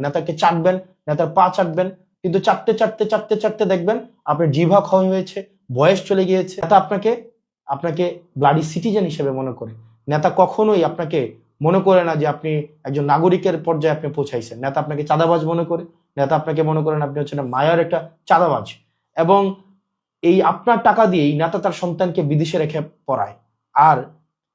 নেতাকে চাটবেন, নেতার পা চাটবেন, কিন্তু চাটতে চাটতে চাটতে চাটতে দেখবেন আপনার জিহ্বা ক্ষয় হয়েছে, বয়স চলে গিয়েছে। নেতা আপনাকে আপনাকে ব্লাডি সিটিজেন হিসেবে মনে করে। নেতা কখনোই আপনাকে মনে করে না যে আপনি একজন নাগরিকের পর্যায়ে আপনি পৌঁছাইছেন। নেতা আপনাকে চাঁদাবাজ মনে করে। নেতা আপনাকে মনে করেন আপনি হচ্ছেন মায়ার একটা চাঁদাবাজ। এবং এই আপনার টাকা দিয়েই নেতা তার সন্তানকে বিদেশে রেখে পড়ায়, আর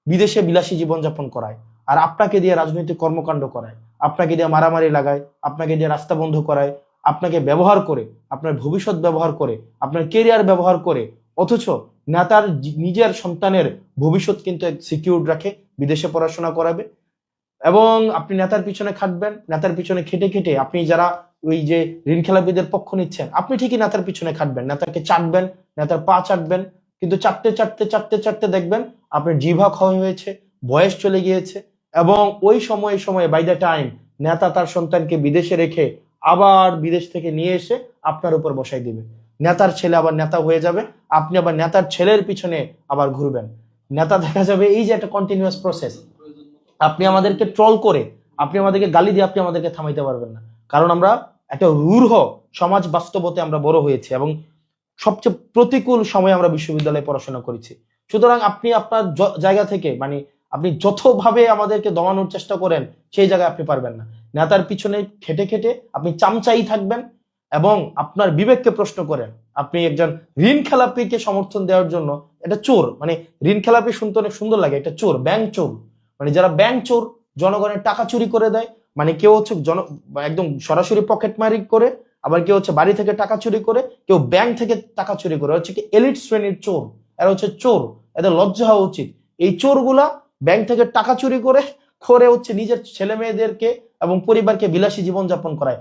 বিদেশে বিলাসী জীবনযাপন করায়, আর আপনাকে দিয়ে রাজনৈতিক কর্মকাণ্ড করায়, আপনাকে দিয়ে মারামারি লাগায়, আপনাকে দিয়ে রাস্তা বন্ধ করায়, আপনাকে ব্যবহার করে, আপনার ভবিষ্যৎ ব্যবহার করে, আপনার কেরিয়ার ব্যবহার করে। অথচ নেতার নিজের সন্তানের ভবিষ্যৎ কিন্তু সিকিউর রাখে, বিদেশে পড়াশোনা করাবে। এবং আপনি নেতার পিছনে খাটবেন, নেতার পিছনে খেটে খেটে আপনি যারা ওই যে ঋণ খেলাপিদের পক্ষ নিচ্ছেন, আপনি ঠিকই নেতার পিছনে খাটবেন, নেতাকে চাটবেন, নেতার পা চাটবেন, কিন্তু চাটতে চাটতে চাটতে চাটতে দেখবেন আপনার জিহ্বা ক্ষয় হয়েছে, বয়স চলে গিয়েছে। এবং ওই সময়ে বাই দ্য টাইম নেতা তার সন্তানকে বিদেশে রেখে আবার বিদেশ থেকে নিয়ে এসে আপনার উপর বসাই দিবে। নেতার ছেলে আবার নেতা হয়ে যাবে, আপনি আবার নেতার ছেলের পিছনে আবার ঘুরবেন। নেতা দেখা যাবে এই যে একটা কন্টিনিউয়াস প্রসেস। আপনি আমাদেরকে ট্রল করে, আপনি আমাদেরকে গালি দিয়ে আপনি আমাদেরকে থামাইতে পারবেন না, কারণ আমরা একটা রূঢ় সমাজ বাস্তবতে আমরা বড় হয়েছি এবং সবচেয়ে প্রতিকূল সময়ে আমরা বিশ্ববিদ্যালয়ে পড়াশোনা করেছি। সুতরাং আপনি আপনার জায়গা থেকে মানে আপনি যতভাবে আমাদেরকে দমানোর চেষ্টা করেন সেই জায়গায় আপনি পারবেন না। নেতার পিছনে খেটে খেটে আপনি চামচাই থাকবেন এবং আপনার বিবেককে প্রশ্ন করেন। আপনি একজন ঋণ খেলাপিকে সমর্থন দেওয়ার জন্য, এটা চোর, মানে ঋণ খেলাপি শুনতে অনেক সুন্দর লাগে, এটা চোর, ব্যাংক চোর। মানে যারা ব্যাংক চোর, জনগণের টাকা চুরি করে দেয়, মানে কেউ হচ্ছে একদম সরাসরি পকেট মারি করে, আবার কেউ হচ্ছে বাড়ি থেকে টাকা চুরি করে, কেউ ব্যাংক থেকে টাকা চুরি করে, হচ্ছে কি এলিট শ্রেণীর চোর। এরা হচ্ছে চোর, এদের লজ্জা হওয়া উচিত। এই চোরগুলা ব্যাংক থেকে টাকা চুরি করে করে হচ্ছে নিজের ছেলে মেয়েদেরকে এবং পরিবারকে বিলাসী জীবনযাপন করায়।